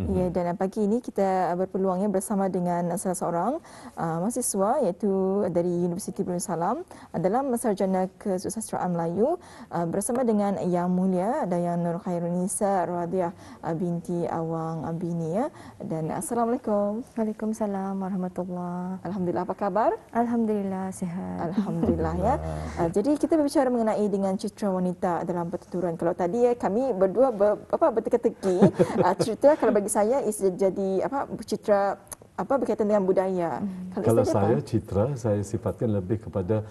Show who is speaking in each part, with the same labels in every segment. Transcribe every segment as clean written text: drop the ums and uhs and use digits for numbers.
Speaker 1: Ya, dan pagi ini kita berpeluangnya bersama dengan salah seorang mahasiswa iaitu dari Universiti Brunei Salam dalam sarjana kesusastraan Melayu bersama dengan Yang Mulia Dayang Nur Khairunisa Radiah binti Awang Bini ya. Dan Assalamualaikum.
Speaker 2: Waalaikumsalam warahmatullahi.
Speaker 1: Alhamdulillah, apa kabar?
Speaker 2: Alhamdulillah sihat.
Speaker 1: Alhamdulillah ya. Jadi kita berbicara mengenai dengan citra wanita dalam pertuturan. Kalau tadi ya kami berdua berteka-teki cerita kalau bagi saya jadi citra berkaitan dengan budaya.
Speaker 3: Kalau saya citra saya sifatkan lebih kepada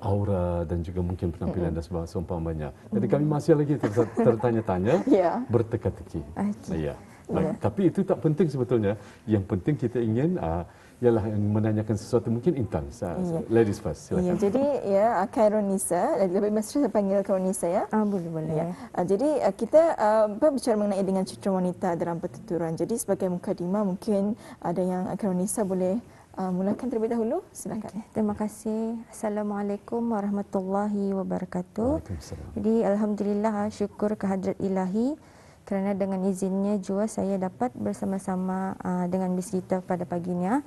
Speaker 3: aura dan juga mungkin penampilan dan seumpamanya. Jadi kami masih lagi tertanya-tanya, berteka-teki. Ya. Tapi itu tak penting sebetulnya. Yang penting kita ingin ialah menanyakan sesuatu mungkin Intan. Ladies first, silakan.
Speaker 1: Ya, jadi ya Khairunisa, lebih mesra saya panggil Khairunisa ya.
Speaker 2: Boleh.
Speaker 1: Ya. Jadi kita berbicara mengenai dengan citra wanita dalam pertuturan. Jadi sebagai mukadimah mungkin ada yang Khairunisa boleh mulakan terlebih dahulu. Silakan.
Speaker 2: Terima kasih. Assalamualaikum warahmatullahi wabarakatuh.
Speaker 3: Waalaikumsalam.
Speaker 2: Jadi alhamdulillah, syukur kehadrat Ilahi kerana dengan izinnya jua saya dapat bersama-sama dengan bercerita pada paginya.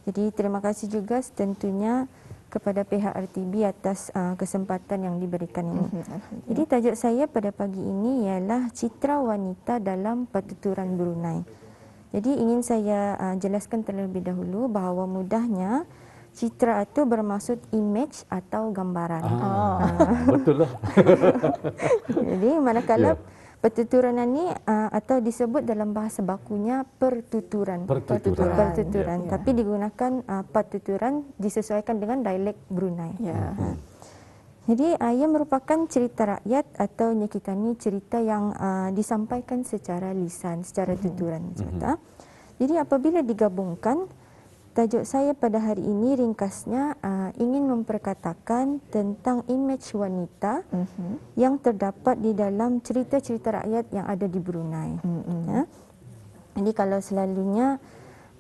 Speaker 2: Jadi terima kasih juga tentunya kepada pihak RTB atas kesempatan yang diberikan ini. Jadi tajuk saya pada pagi ini ialah citra wanita dalam pertuturan Brunei. Jadi ingin saya jelaskan terlebih dahulu bahawa mudahnya citra itu bermaksud image atau gambaran.
Speaker 3: Betul lah.
Speaker 2: Jadi manakala pertuturan ini atau disebut dalam bahasa bakunya pertuturan. Tapi digunakan pertuturan disesuaikan dengan dialek Brunei. Jadi ia merupakan cerita rakyat atau nyekitani cerita yang disampaikan secara lisan, secara tuturan. Jadi apabila digabungkan, tajuk saya pada hari ini ringkasnya ingin memperkatakan tentang image wanita yang terdapat di dalam cerita-cerita rakyat yang ada di Brunei. Jadi kalau selalunya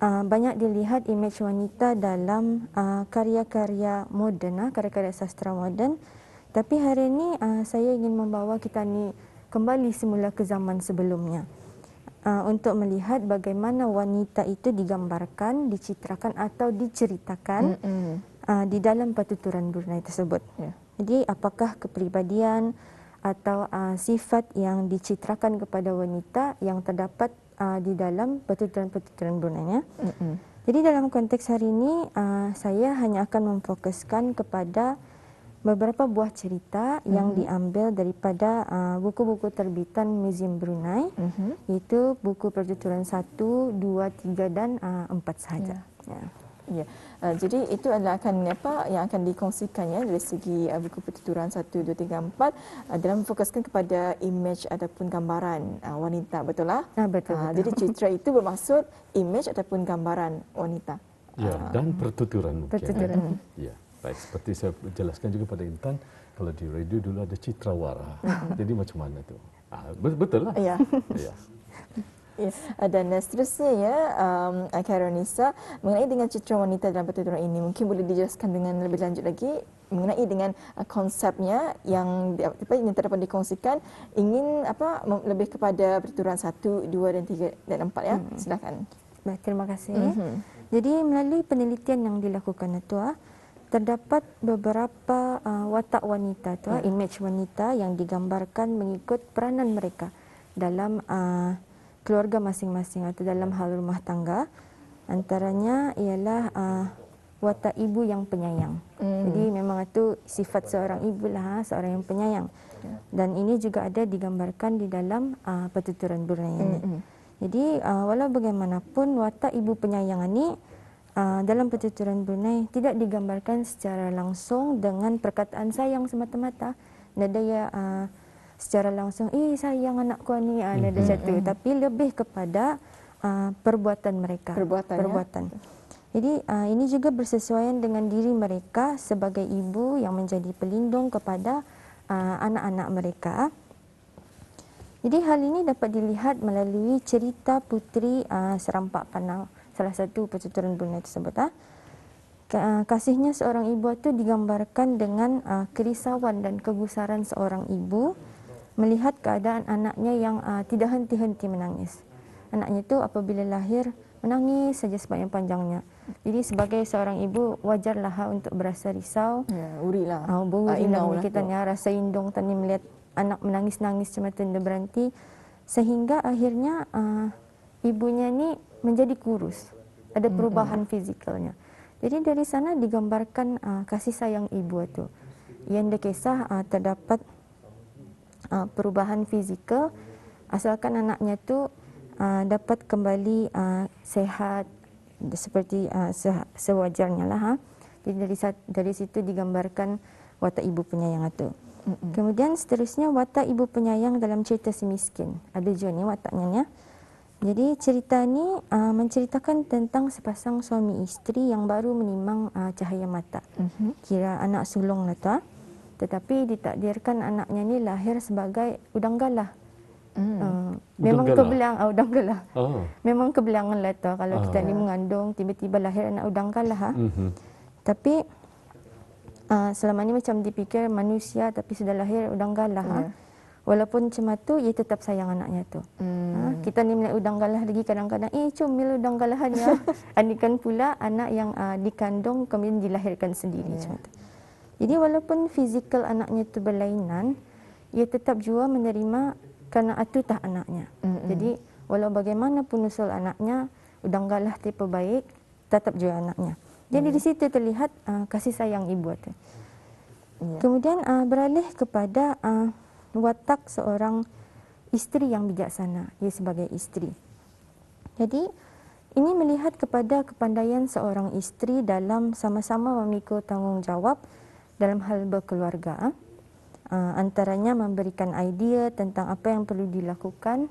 Speaker 2: banyak dilihat image wanita dalam karya-karya moden, karya-karya sastra moden, tapi hari ini saya ingin membawa kita ni kembali semula ke zaman sebelumnya. Untuk melihat bagaimana wanita itu digambarkan, dicitrakan atau diceritakan di dalam pertuturan Brunei tersebut. Jadi apakah kepribadian atau sifat yang dicitrakan kepada wanita yang terdapat di dalam pertuturan Brunei. Jadi dalam konteks hari ini saya hanya akan memfokuskan kepada beberapa buah cerita yang diambil daripada buku-buku terbitan Museum Brunei, iaitu buku pertuturan 1, 2, 3 dan 4 sahaja.
Speaker 1: Ya. Jadi itu adalah yang akan dikongsikannya dari segi buku pertuturan 1, 2, 3, 4 dalam memfokuskan kepada image ataupun gambaran wanita, betul lah?
Speaker 2: Betul.
Speaker 1: Jadi citra itu bermaksud image ataupun gambaran wanita.
Speaker 3: Ya, dan pertuturan mungkin. Ya. Baik, seperti saya jelaskan juga pada Intan, kalau di radio dulu ada citrawara. Jadi macam mana tu? Betul lah.
Speaker 1: Ya. Dan seterusnya ya, Khairunisa, mengenai dengan citra wanita dalam pertuturan ini, mungkin boleh dijelaskan dengan lebih lanjut lagi mengenai dengan konsepnya yang terdapat dikongsikan, ingin lebih kepada pertuturan 1, 2 dan 3 dan 4 ya. Silakan.
Speaker 2: Baik, terima kasih. Jadi melalui penelitian yang dilakukan itu terdapat beberapa watak wanita tu, image wanita yang digambarkan mengikut peranan mereka dalam keluarga masing-masing atau dalam hal rumah tangga. Antaranya ialah watak ibu yang penyayang. Jadi memang itu sifat seorang ibu lah, seorang yang penyayang. Dan ini juga ada digambarkan di dalam pertuturan Brunei ini. Jadi walau bagaimanapun watak ibu penyayang ini dalam pertuturan Brunei tidak digambarkan secara langsung dengan perkataan sayang semata-mata. Nada ya secara langsung, sayang anakku ni, nada satu. Tapi lebih kepada perbuatan mereka. Perbuatan. Jadi ini juga bersesuaian dengan diri mereka sebagai ibu yang menjadi pelindung kepada anak-anak mereka. Jadi hal ini dapat dilihat melalui cerita Puteri Serampak Panau, salah satu pertuturan Brunei tersebut. Kasihnya seorang ibu itu digambarkan dengan kerisauan dan kegusaran seorang ibu melihat keadaan anaknya yang tidak henti-henti menangis. anaknya itu apabila lahir menangis saja sepanjang-panjangnya. Jadi sebagai seorang ibu wajarlah untuk berasa risau.
Speaker 1: Ya, urilah.
Speaker 2: Urilah kita rasa indung tadi melihat anak menangis-nangis macam tu berhenti sehingga akhirnya ibunya ni menjadi kurus. Ada perubahan fizikalnya. Jadi dari sana digambarkan kasih sayang ibu itu. Yang dikisah terdapat perubahan fizikal asalkan anaknya tu dapat kembali sehat seperti sewajarnya lah. Jadi dari situ digambarkan watak ibu penyayang itu. Kemudian seterusnya watak ibu penyayang dalam cerita si miskin. Ada juga ni wataknya ni. Jadi cerita ni menceritakan tentang sepasang suami isteri yang baru menimang cahaya mata. Kira anak sulung lah tu. Tetapi ditakdirkan anaknya ni lahir sebagai udang galah. Memang kebelang udang galah. Memang kebelangan lah tu kalau kita ni mengandung tiba-tiba lahir anak udang galah. Tapi selama ni macam dipikir manusia tapi sudah lahir udang galah. Walaupun macam tu ia tetap sayang anaknya tu. Kita ni melihat udang galah lagi kadang-kadang comel udang galahannya. Anikan pula anak yang dikandung kemudian dilahirkan sendiri macam tu. Jadi walaupun fizikal anaknya tu berlainan, ia tetap juga menerima kerana itu tah anaknya. Jadi walau bagaimanapun usul anaknya, udang galah tipe baik, tetap juga anaknya. Jadi di situ terlihat kasih sayang ibu tu. Kemudian beralih kepada watak seorang isteri yang bijaksana, ia sebagai isteri. Jadi ini melihat kepada kepandaian seorang isteri dalam sama-sama memikul tanggungjawab dalam hal berkeluarga. Antaranya memberikan idea tentang apa yang perlu dilakukan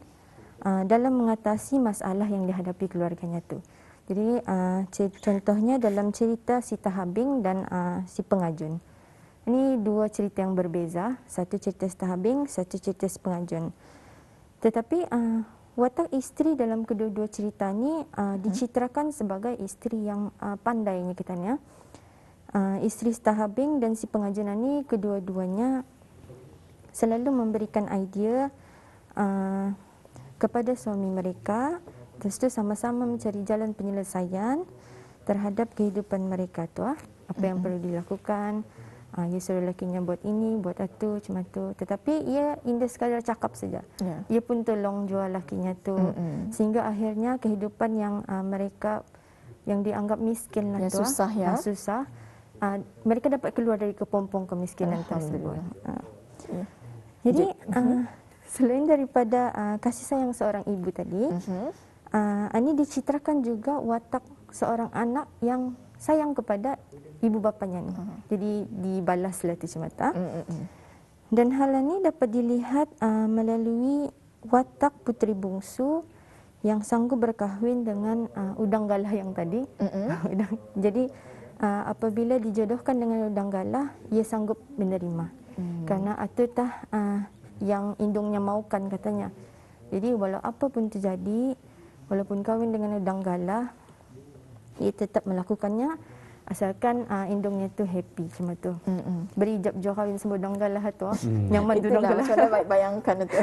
Speaker 2: dalam mengatasi masalah yang dihadapi keluarganya tu. Jadi contohnya dalam cerita si Tahabing dan si Pengajun. Ini dua cerita yang berbeza, satu cerita si Tahabing, satu cerita si Pengajun. Tetapi watak isteri dalam kedua-dua cerita ni dicitrakan sebagai isteri yang pandainya kita ni. Isteri si Tahabing dan si Pengajun ni kedua-duanya selalu memberikan idea kepada suami mereka, terus tu sama-sama mencari jalan penyelesaian terhadap kehidupan mereka tu. Apa yang perlu dilakukan. Ia suruh lakinya buat ini, buat itu, macam tu. Tetapi ia indah sekadar cakap saja. Ia pun tolong jual lakinya tu. Sehingga akhirnya kehidupan yang mereka yang dianggap miskin lah tu.
Speaker 1: Susah ya.
Speaker 2: Susah. Mereka dapat keluar dari kepompong kemiskinan tersebut. Jadi selain daripada kasih sayang seorang ibu tadi, ini dicitrakan juga watak seorang anak yang sayang kepada ibu bapanya ni. Jadi dibalaslah tu semata. Dan hal ini dapat dilihat melalui watak puteri bungsu yang sanggup berkahwin dengan udang galah yang tadi. Jadi apabila dijodohkan dengan udang galah, ia sanggup menerima. Kerana itu tah yang indungnya maukan katanya. Jadi walau apa pun terjadi, walaupun kahwin dengan udang galah, ia tetap melakukannya asalkan indungnya tu happy macam tu. Berijab jauh kahwin sama udang galah tu. Nyaman tu udang galah.
Speaker 1: Itulah baik bayangkan itu.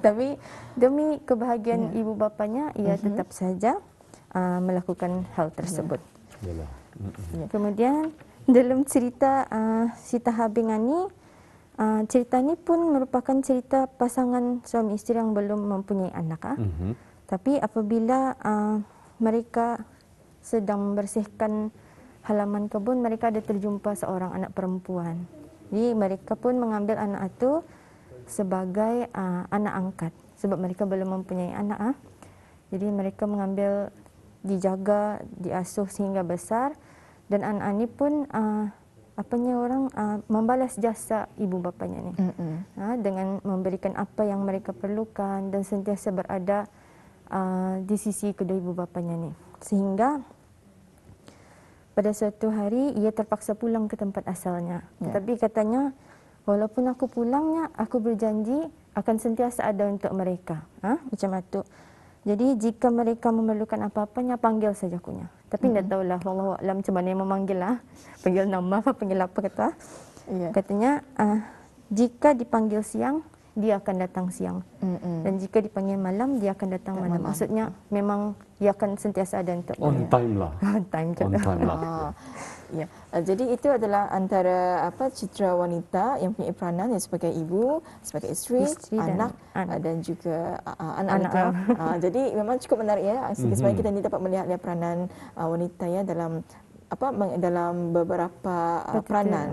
Speaker 2: Tapi demi kebahagiaan ibu bapanya, ia tetap saja melakukan hal tersebut. Kemudian dalam cerita si Tahabing ni, cerita ni pun merupakan cerita pasangan suami isteri yang belum mempunyai anak. Tapi apabila mereka sedang membersihkan halaman kebun, mereka ada terjumpa seorang anak perempuan. Jadi mereka pun mengambil anak itu sebagai anak angkat sebab mereka belum mempunyai anak. Jadi mereka mengambil, dijaga, diasuh sehingga besar, dan anak ini pun membalas jasa ibu bapanya ni. Dengan memberikan apa yang mereka perlukan dan sentiasa berada di sisi kedua ibu bapanya ni. Sehingga pada suatu hari ia terpaksa pulang ke tempat asalnya. Tetapi katanya, walaupun aku pulangnya, aku berjanji akan sentiasa ada untuk mereka. Macam itu. Jadi jika mereka memerlukan apa-apanya, panggil saja akunya. Tapi tidak tahulah, wallahu a'lam macam mana yang memanggil lah. Panggil nama apa, panggil apa kata. Katanya, jika dipanggil siang, dia akan datang siang. Dan jika dipanggil malam, dia akan datang malam. Maksudnya memang dia akan sentiasa ada untuk
Speaker 3: on time lah.
Speaker 2: On time.
Speaker 3: On time lah.
Speaker 1: Ya. Jadi itu adalah antara citra wanita yang punya peranan yang sebagai ibu, sebagai isteri anak dan juga anak. Jadi memang cukup menarik ya. Sebenarnya kita ni dapat melihat peranan wanita ya dalam beberapa peranan.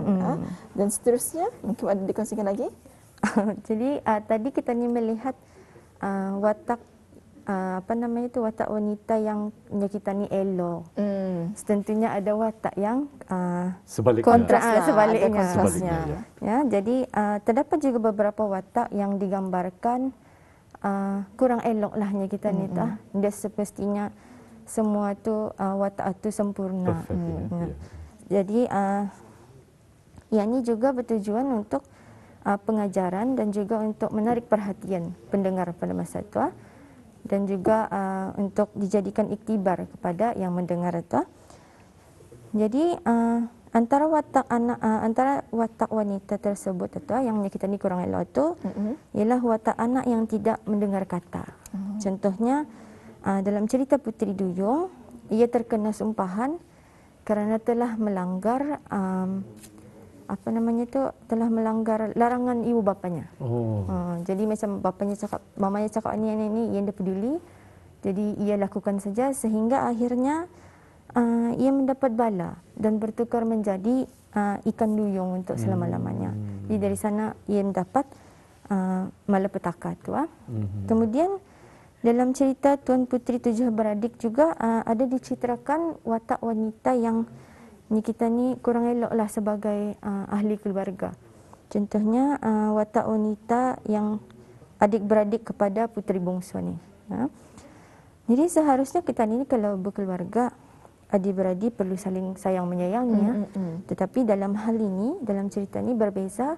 Speaker 1: Dan seterusnya mungkin ada dikongsikan lagi.
Speaker 2: Jadi tadi kita ni melihat watak watak wanita yang kita ni elok. Tentunya ada watak yang sebaliknya. Ya, jadi terdapat juga beberapa watak yang digambarkan kurang elok lahnya kita ni dia semestinya semua tu watak tu sempurna. Jadi yang ini juga bertujuan untuk pengajaran dan juga untuk menarik perhatian pendengar pada masa itu dan juga untuk dijadikan iktibar kepada yang mendengar itu. Jadi antara watak wanita tersebut itu yang kita ni kurang elok itu ialah watak anak yang tidak mendengar kata. Contohnya dalam cerita Puteri Duyung, ia terkena sumpahan kerana telah melanggar telah melanggar larangan ibu bapanya. Jadi macam mamanya cakap ni ia tidak peduli. Jadi ia lakukan saja sehingga akhirnya ia mendapat bala dan bertukar menjadi ikan duyung untuk selama-lamanya. Jadi dari sana ia mendapat malapetaka tu. Kemudian dalam cerita Tuan Puteri Tujuh Beradik juga ada diceritakan watak wanita yang kita ni kurang eloklah sebagai ahli keluarga. Contohnya watak wanita yang adik-beradik kepada puteri bongsu ni. Jadi seharusnya kita ni kalau berkeluarga, adik-beradik perlu saling sayang menyayangi. Tetapi dalam hal ini, dalam cerita ni berbeza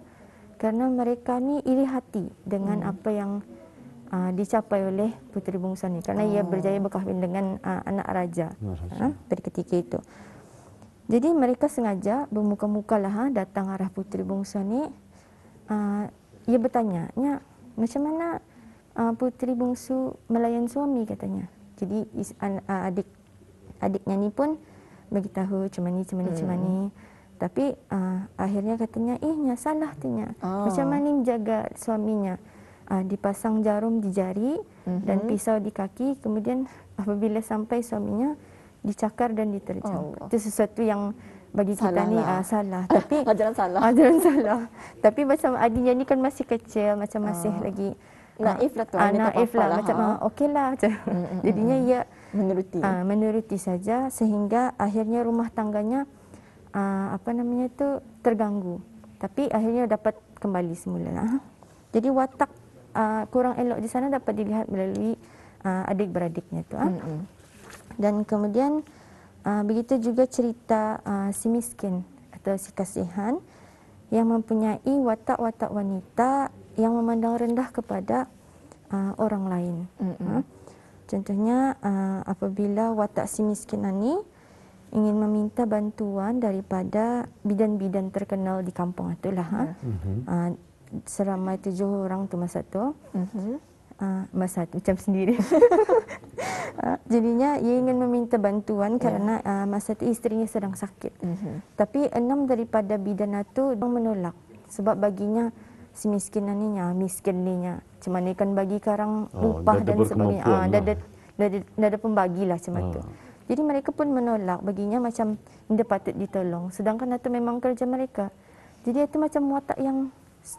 Speaker 2: kerana mereka ni iri hati dengan apa yang dicapai oleh puteri bongsu ni. Kerana ia berjaya berkahwin dengan anak raja pada ketika itu. Jadi mereka sengaja bermuka-mukalah datang arah puteri bongsu ni. Ia bertanya, macam mana puteri bongsu melayan suami katanya. Jadi adiknya ni pun beritahu macam ni. Tapi akhirnya katanya, salah tanya. Macam mana menjaga suaminya? Dipasang jarum di jari dan pisau di kaki. Kemudian apabila sampai suaminya, dicakar dan diterjang. Itu sesuatu yang bagi kita ni salah. Tapi
Speaker 1: ajaran salah.
Speaker 2: Tapi macam adiknya ni kan masih kecil, macam masih lagi
Speaker 1: naif lah tu.
Speaker 2: Naif lah. Macam okeylah. Jadinya ia menuruti saja sehingga akhirnya rumah tangganya terganggu. Tapi akhirnya dapat kembali semula. Jadi watak kurang elok di sana dapat dilihat melalui adik-beradiknya tu. Dan kemudian begitu juga cerita si miskin atau si kasihan yang mempunyai watak-watak wanita yang memandang rendah kepada orang lain. Contohnya apabila watak si miskin ini ingin meminta bantuan daripada bidan-bidan terkenal di kampung itulah. Seramai 7 orang tu masa tu. Masa tu macam sendiri. Jadinya ia ingin meminta bantuan kerana masa tu isterinya sedang sakit. Tapi 6 daripada bidan itu menolak sebab baginya si miskin ni macam mana kan bagi karang upah dan sebagainya. Dah ada pembagilah macam tu. Jadi mereka pun menolak, baginya macam dia patut ditolong. Sedangkan itu memang kerja mereka. Jadi itu macam watak yang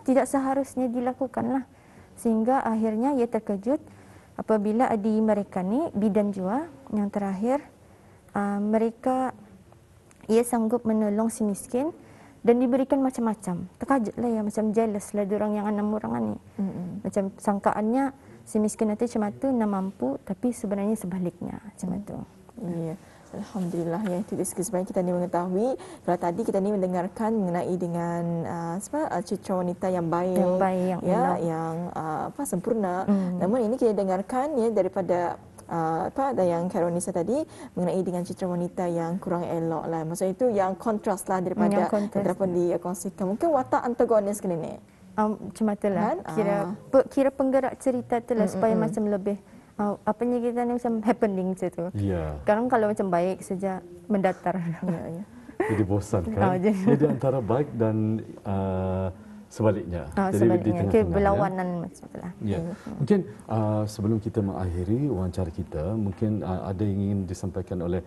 Speaker 2: tidak seharusnya dilakukanlah. Sehingga akhirnya ia terkejut apabila adik mereka ni bidan jua yang terakhir ia sanggup menolong si miskin dan diberikan macam-macam. Terkejutlah ya, macam jealous lah diorang yang 6 orang ni. Macam sangkaannya si miskin itu macam tu nak mampu, tapi sebenarnya sebaliknya macam tu.
Speaker 1: Ya. Alhamdulillah ya, itu sebenarnya kita ni mengetahui kalau tadi kita ni mendengarkan mengenai dengan citra wanita yang baik, yang sempurna. Namun ini kita dengarkan ya daripada yang Karonisa tadi mengenai dengan citra wanita yang kurang elok lah. Maksudnya itu yang kontras lah daripada yang pun dikongsikan. Mungkin watak antagonis kali ni.
Speaker 2: Macam itulah. Kira penggerak cerita itulah supaya macam lebih apanya kita ni macam happening macam tu. Sekarang kalau macam baik saja mendatar.
Speaker 3: Jadi bosan kan? Jadi antara baik dan sebaliknya.
Speaker 2: Sebaliknya, berlawanan macam itulah.
Speaker 3: Mungkin sebelum kita mengakhiri wawancara kita, mungkin ada yang ingin disampaikan oleh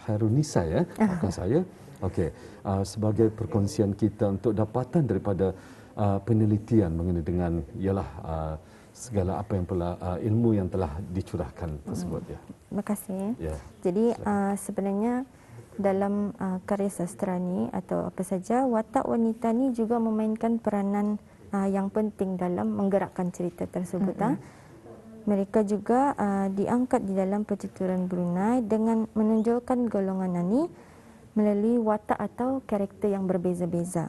Speaker 3: Khairunisa ya, maafkan saya. Okey, sebagai perkongsian kita untuk dapatan daripada penelitian mengenai dengan ialah segala apa yang ilmu yang telah dicurahkan tersebut ya.
Speaker 2: Terima kasih. Jadi sebenarnya dalam karya sastra ni atau apa saja, watak wanita ni juga memainkan peranan yang penting dalam menggerakkan cerita tersebut. Mereka juga diangkat di dalam pertuturan Brunei dengan menonjolkan golongan ni melalui watak atau karakter yang berbeza-beza.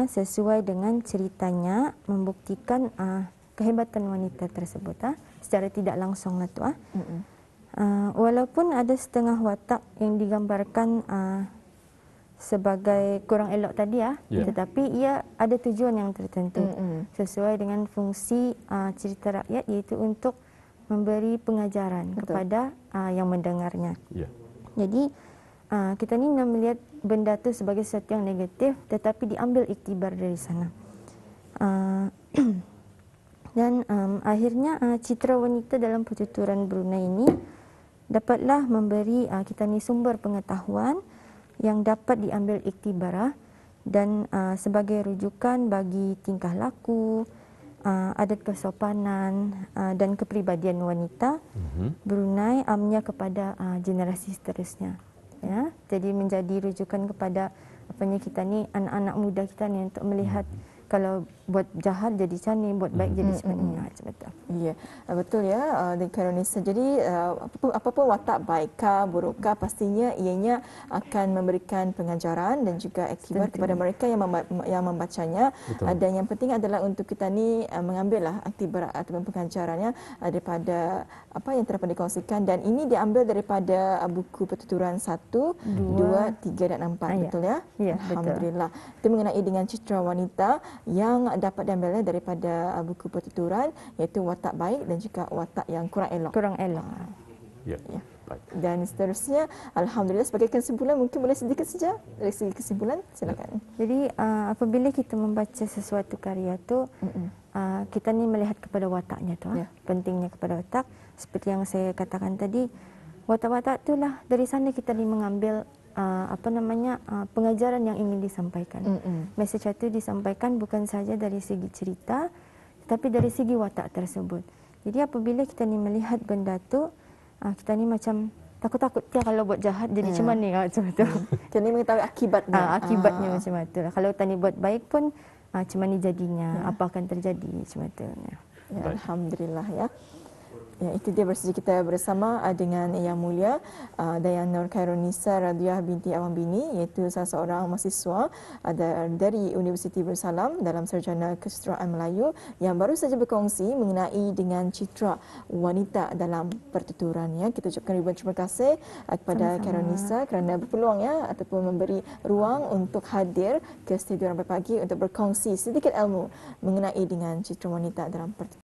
Speaker 2: Sesuai dengan ceritanya membuktikan kehebatan wanita tersebut secara tidak langsung lah tu. Walaupun ada setengah watak yang digambarkan sebagai kurang elok tadi tetapi ia ada tujuan yang tertentu sesuai dengan fungsi cerita rakyat, iaitu untuk memberi pengajaran kepada yang mendengarnya. Jadi kita ni nak melihat benda tu sebagai sesuatu yang negatif tetapi diambil iktibar dari sana. Dan akhirnya citra wanita dalam pertuturan Brunei ini dapatlah memberi kita ni sumber pengetahuan yang dapat diambil iktibar dan sebagai rujukan bagi tingkah laku, adat kesopanan dan kepribadian wanita Brunei amnya kepada generasi seterusnya. Jadi menjadi rujukan kepada apanya kita ni, anak-anak muda kita ni untuk melihat kalau buat jahat jadi macam ni, buat baik jadi macam ni. Macam itu.
Speaker 1: Ya, betul ya, Khairunisa. Jadi apapun watak baikkah, burukkah, pastinya ianya akan memberikan pengajaran dan juga iktibar kepada mereka yang membacanya. Dan yang penting adalah untuk kita ni mengambillah iktibar ataupun pengajarannya daripada apa yang telah dikongsikan, dan ini diambil daripada buku pertuturan 1, 2, 3 dan 4. Betul ya? Alhamdulillah. Itu mengenai dengan citra wanita yang dapat diambil daripada buku pertuturan, iaitu watak baik dan juga watak yang kurang elok. Baik. Dan seterusnya, alhamdulillah, sebagai kesimpulan mungkin boleh sedikit saja dari segi kesimpulan, silakan.
Speaker 2: Jadi apabila kita membaca sesuatu karya tu, kita ni melihat kepada wataknya tu. Pentingnya kepada watak, seperti yang saya katakan tadi, watak-watak itulah dari sana kita ni mengambil pengajaran yang ingin disampaikan. Mesej itu disampaikan bukan saja dari segi cerita, tetapi dari segi watak tersebut. Jadi apabila kita ni melihat benda tu, kita ni macam takut-takut kalau buat jahat jadi macam mana macam tu.
Speaker 1: Kita ni mengetahui akibatnya.
Speaker 2: Akibatnya macam tu. Kalau kita ni buat baik pun macam mana jadinya, apa akan terjadi macam tu.
Speaker 1: Alhamdulillah ya. Ya, itu dia bersesi kita bersama dengan Yang Mulia Dayang Nur Khairunisa Radiah binti Awang Bini, iaitu salah seorang mahasiswa dari Universiti Darussalam dalam sarjana kesusastraan Melayu yang baru saja berkongsi mengenai dengan citra wanita dalam pertuturan. Kita ucapkan ribuan terima kasih kepada Khairunisa kerana berpeluang ataupun memberi ruang untuk hadir ke studio Ramai Pagi untuk berkongsi sedikit ilmu mengenai dengan citra wanita dalam pertuturan.